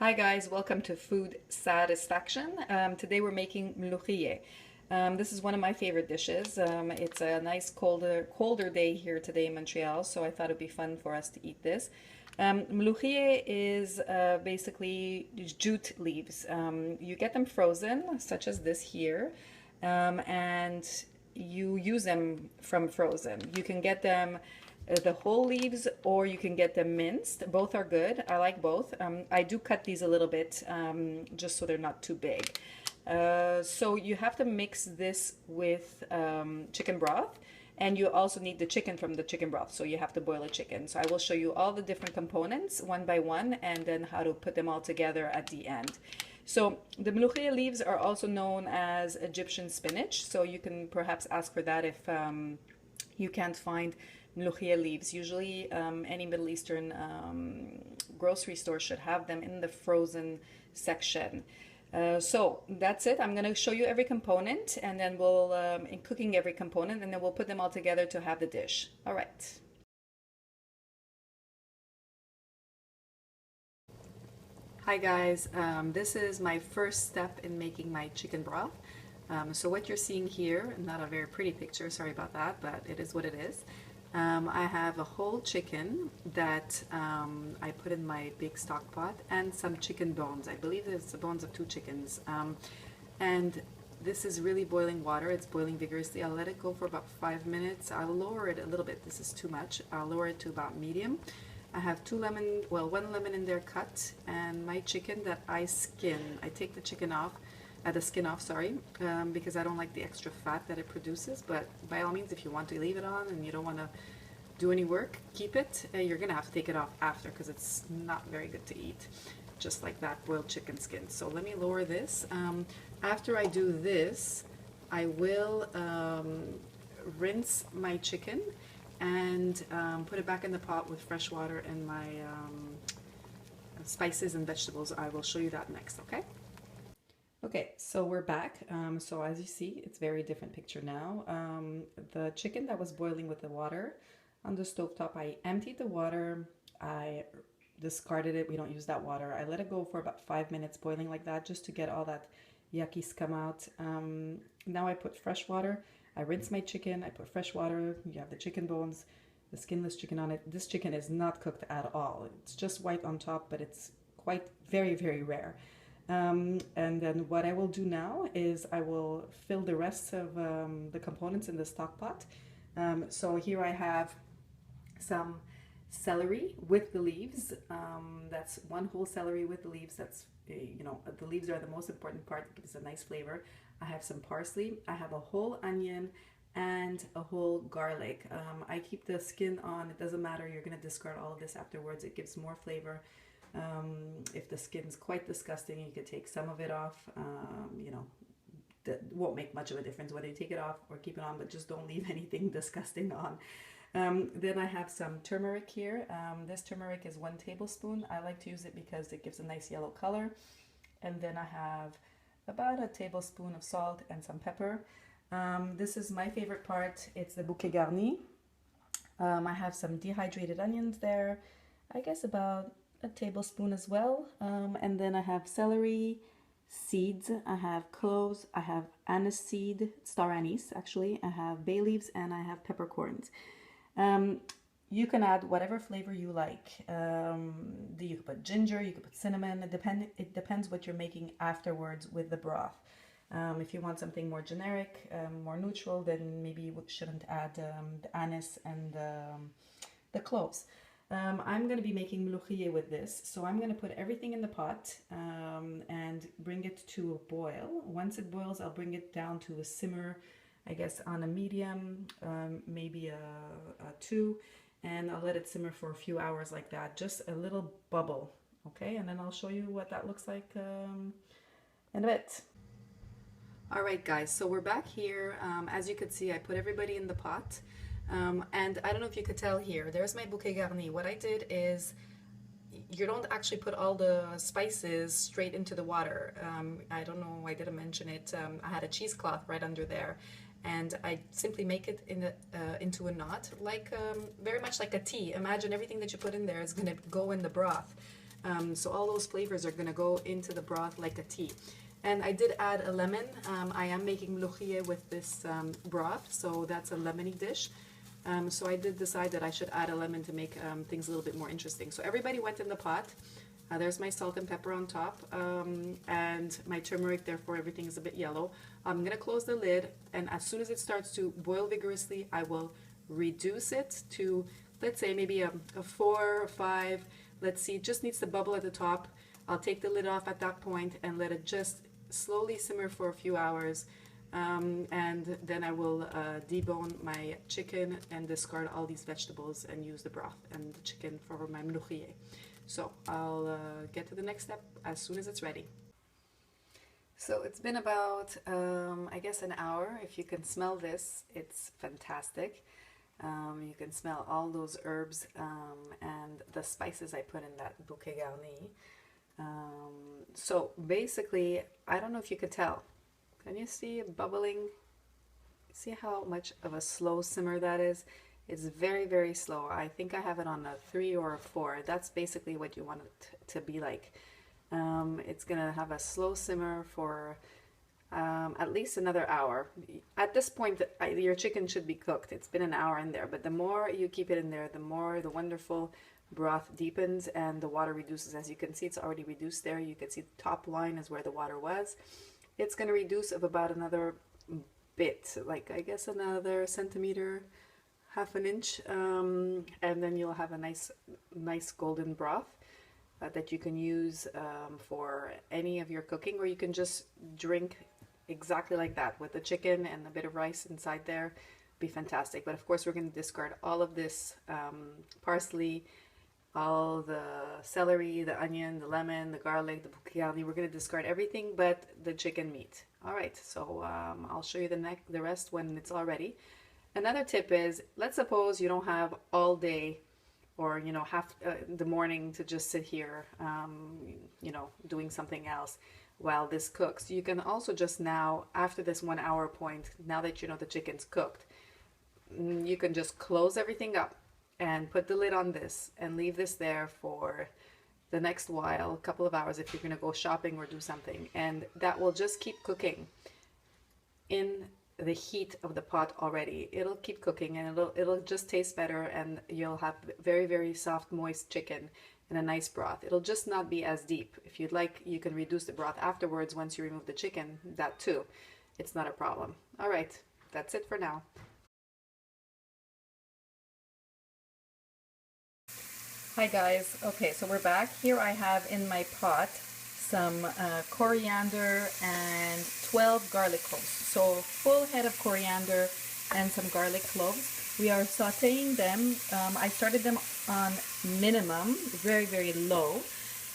Hi guys, welcome to Food Satisfaction. Today we're making molokhia. This is one of my favorite dishes. It's a nice colder day here today in Montreal, so I thought it'd be fun for us to eat this. Molokhia is basically jute leaves. You get them frozen, such as this here, and you use them from frozen. You can get them the whole leaves or you can get them minced. Both are good. I like both. I do cut these a little bit just so they're not too big. So you have to mix this with chicken broth, and you also need the chicken from the chicken broth, so you have to boil a chicken. So I will show you all the different components one by one and then how to put them all together at the end. So the molokhia leaves are also known as Egyptian spinach, so you can perhaps ask for that if you can't find molokhia leaves. Usually any Middle Eastern grocery store should have them in the frozen section. So that's it. I'm going to show you every component, and then we'll in cooking every component, and then we'll put them all together to have the dish. All right. Hi guys, this is my first step in making my chicken broth. So what you're seeing here, not a very pretty picture, sorry about that, but it is what it is. I have a whole chicken that I put in my big stock pot, and some chicken bones. I believe it's the bones of two chickens. And this is really boiling water. It's boiling vigorously. I'll let it go for about 5 minutes. I'll lower it a little bit. This is too much. I'll lower it to about medium. I have one lemon in there cut, and my chicken that I skin. I take the chicken off. The skin off, sorry, because I don't like the extra fat that it produces, but by all means, if you want to leave it on and you don't want to do any work, keep it. You're gonna have to take it off after because it's not very good to eat, just like that boiled chicken skin. So let me lower this. After I do this, I will rinse my chicken and put it back in the pot with fresh water and my spices and vegetables. I will show you that next, okay? Okay, so we're back. So as you see, it's a very different picture now. The chicken that was boiling with the water on the stovetop, I emptied the water, I discarded it, we don't use that water. I let it go for about 5 minutes boiling like that just to get all that yucky scum out. Now I put fresh water, I rinse my chicken, I put fresh water, you have the chicken bones, the skinless chicken on it. This chicken is not cooked at all. It's just white on top, but it's quite very, very rare. And then what I will do now is I will fill the rest of the components in the stock pot. So here I have some celery with the leaves. That's one whole celery with the leaves. That's, you know, the leaves are the most important part. It gives a nice flavor. I have some parsley. I have a whole onion and a whole garlic. I keep the skin on. It doesn't matter. You're going to discard all of this afterwards. It gives more flavor. If the skin's quite disgusting, you could take some of it off. You know, that won't make much of a difference whether you take it off or keep it on, but just don't leave anything disgusting on. Then I have some turmeric here. This turmeric is 1 tablespoon. I like to use it because it gives a nice yellow color. And then I have about a tablespoon of salt and some pepper. This is my favorite part. It's the bouquet garni. I have some dehydrated onions there. I guess about a tablespoon as well, and then I have celery seeds, I have cloves, I have anise seed, star anise actually, I have bay leaves, and I have peppercorns. You can add whatever flavor you like. You could put ginger, you could put cinnamon. It depends what you're making afterwards with the broth. If you want something more generic, more neutral, then maybe you shouldn't add the anise and the cloves. I'm going to be making molokhia with this, so I'm going to put everything in the pot and bring it to a boil. Once it boils, I'll bring it down to a simmer, I guess on a medium, maybe a 2, and I'll let it simmer for a few hours like that, just a little bubble, okay? And then I'll show you what that looks like in a bit. All right, guys, so we're back here. As you could see, I put everybody in the pot. And I don't know if you could tell here, there's my bouquet garni. What I did is, you don't actually put all the spices straight into the water. I don't know, I didn't mention it. I had a cheesecloth right under there, and I simply make it into a knot, like very much like a tea. Imagine everything that you put in there is going to go in the broth. So all those flavors are going to go into the broth like a tea. And I did add a lemon. I am making molokhia with this broth, so that's a lemony dish. So I did decide that I should add a lemon to make things a little bit more interesting. So everybody went in the pot. There's my salt and pepper on top, and my turmeric, therefore everything is a bit yellow. I'm going to close the lid, and as soon as it starts to boil vigorously, I will reduce it to, let's say, maybe a 4 or 5. Let's see, it just needs to bubble at the top. I'll take the lid off at that point and let it just slowly simmer for a few hours. And then I will debone my chicken and discard all these vegetables and use the broth and the chicken for my molokhia. So I'll get to the next step as soon as it's ready. So it's been about, I guess, an hour. If you can smell this, it's fantastic. You can smell all those herbs and the spices I put in that bouquet garni. So basically, I don't know if you could tell. Can you see it bubbling? See how much of a slow simmer that is? It's very, very slow. I think I have it on a 3 or a 4. That's basically what you want it to be like. It's gonna have a slow simmer for at least another hour. At this point, your chicken should be cooked. It's been an hour in there, but the more you keep it in there, the more the wonderful broth deepens and the water reduces. As you can see, it's already reduced there. You can see the top line is where the water was. It's going to reduce of about another bit, like I guess another centimeter, half an inch, and then you'll have a nice golden broth that you can use for any of your cooking, or you can just drink exactly like that with the chicken and a bit of rice inside there. Be fantastic. But of course, we're going to discard all of this parsley, all the celery, the onion, the lemon, the garlic, the bouquet garni. We're going to discard everything but the chicken meat. All right, so I'll show you the rest when it's all ready. Another tip is, let's suppose you don't have all day or half the morning to just sit here doing something else while this cooks. You can also just now, after this 1 hour point, now that you know the chicken's cooked, you can just close everything up and put the lid on this and leave this there for the next while, a couple of hours if you're going to go shopping or do something, and that will just keep cooking in the heat of the pot already. It'll keep cooking and it'll just taste better, and you'll have very, very soft, moist chicken and a nice broth. It'll just not be as deep. If you'd like, you can reduce the broth afterwards once you remove the chicken, that too. It's not a problem. All right, that's it for now. Hi guys, okay, so we're back. Here I have in my pot some coriander and 12 garlic cloves. So full head of coriander and some garlic cloves. We are sauteing them. I started them on minimum, very, very low.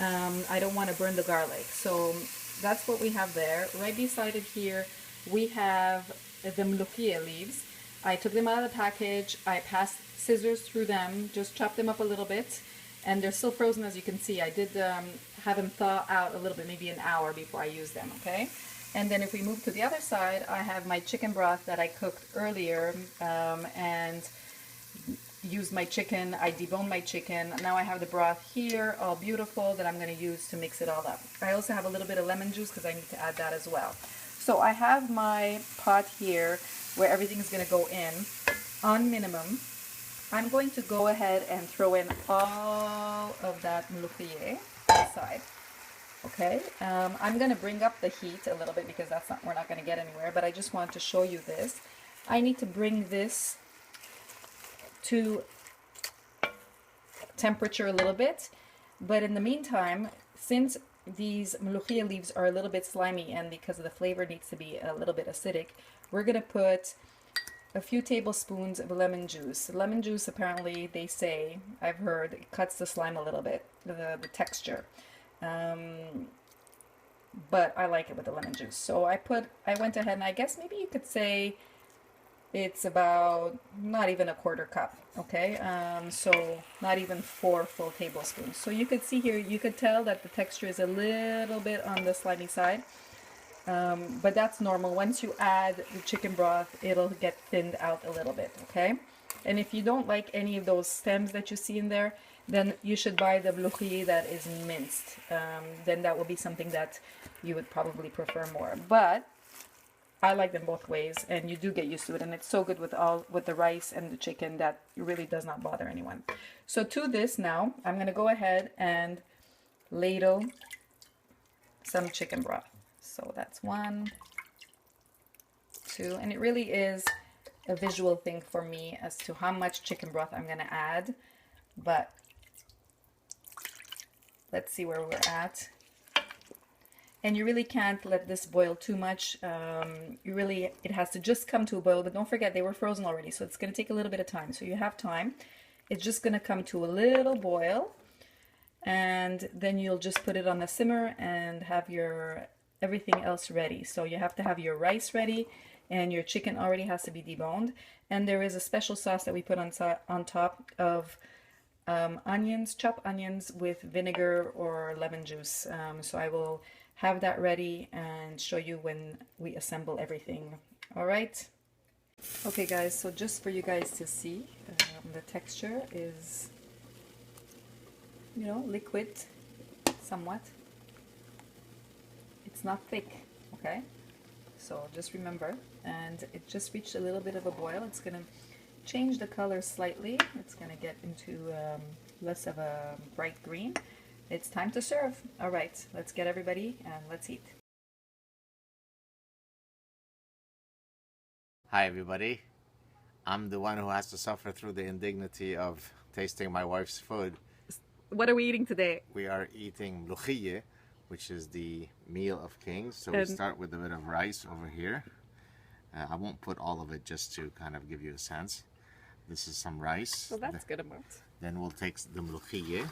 I don't want to burn the garlic. So that's what we have there. Right beside it here, we have the molokhia leaves. I took them out of the package. I passed scissors through them, just chopped them up a little bit, and they're still frozen, as you can see. I did have them thaw out a little bit, maybe an hour before I used them, okay? And then if we move to the other side, I have my chicken broth that I cooked earlier and used my chicken. I deboned my chicken. Now I have the broth here, all beautiful, that I'm going to use to mix it all up. I also have a little bit of lemon juice because I need to add that as well. So I have my pot here where everything is going to go in on minimum. I'm going to go ahead and throw in all of that molokhia inside. Okay, I'm going to bring up the heat a little bit because we're not going to get anywhere, but I just want to show you this. I need to bring this to temperature a little bit, but in the meantime, since these molokhia leaves are a little bit slimy and because the flavor needs to be a little bit acidic, we're going to put a few tablespoons of lemon juice. Lemon juice, apparently, they say, I've heard, it cuts the slime a little bit, the texture. But I like it with the lemon juice. So I went ahead and I guess maybe you could say it's about not even a quarter cup, okay? So not even 4 full tablespoons. So you could see here, you could tell that the texture is a little bit on the slimy side. But that's normal. Once you add the chicken broth, it'll get thinned out a little bit, okay? And if you don't like any of those stems that you see in there, then you should buy the Molokhia that is minced. Then that will be something that you would probably prefer more. But I like them both ways, and you do get used to it, and it's so good with the rice and the chicken that it really does not bother anyone. So to this now, I'm gonna go ahead and ladle some chicken broth. So that's 1, 2, and it really is a visual thing for me as to how much chicken broth I'm gonna add, but let's see where we're at. And you really can't let this boil too much. It has to just come to a boil, but don't forget they were frozen already, so it's gonna take a little bit of time. So you have time. It's just gonna come to a little boil, and then you'll just put it on the simmer and have your everything else ready. So you have to have your rice ready, and your chicken already has to be deboned. And there is a special sauce that we put on top of onions, chopped onions with vinegar or lemon juice. So I will have that ready and show you when we assemble everything. All right. Okay guys, so just for you guys to see, the texture is, you know, liquid somewhat. It's not thick, okay? So just remember, and it just reached a little bit of a boil. It's gonna change the color slightly. It's gonna get into less of a bright green. It's time to serve. All right, let's get everybody and let's eat. Hi everybody. I'm the one who has to suffer through the indignity of tasting my wife's food. What are we eating today? We are eating Molokhia, which is the meal of kings. So we start with a bit of rice over here. I won't put all of it, just to kind of give you a sense. This is some rice. Well, that's good amount. Then we'll take the Molokhia,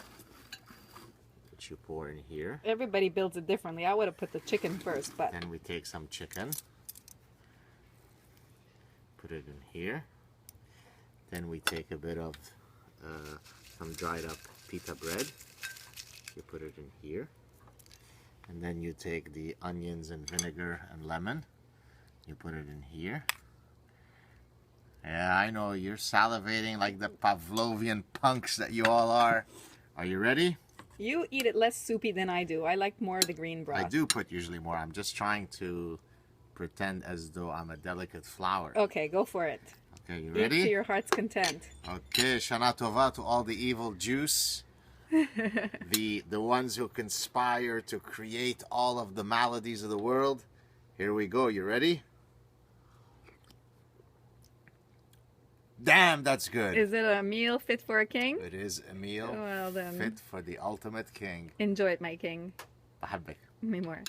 which you pour in here. Everybody builds it differently. I would have put the chicken first, but... Then we take some chicken. Put it in here. Then we take a bit of some dried up pita bread. You put it in here. And then you take the onions and vinegar and lemon. You put it in here. Yeah, I know, you're salivating like the Pavlovian punks that you all are. Are you ready? You eat it less soupy than I do. I like more of the green broth. I do put usually more. I'm just trying to pretend as though I'm a delicate flower. Okay, go for it. Okay, you ready? Eat to your heart's content. Okay, Shana Tova to all the evil Jews. the ones who conspire to create all of the maladies of the world. Here we go. You ready? Damn, that's good. Is it a meal fit for a king? It is a meal well, then. fit for the ultimate king. Enjoy it, my king. بحبك. Me more.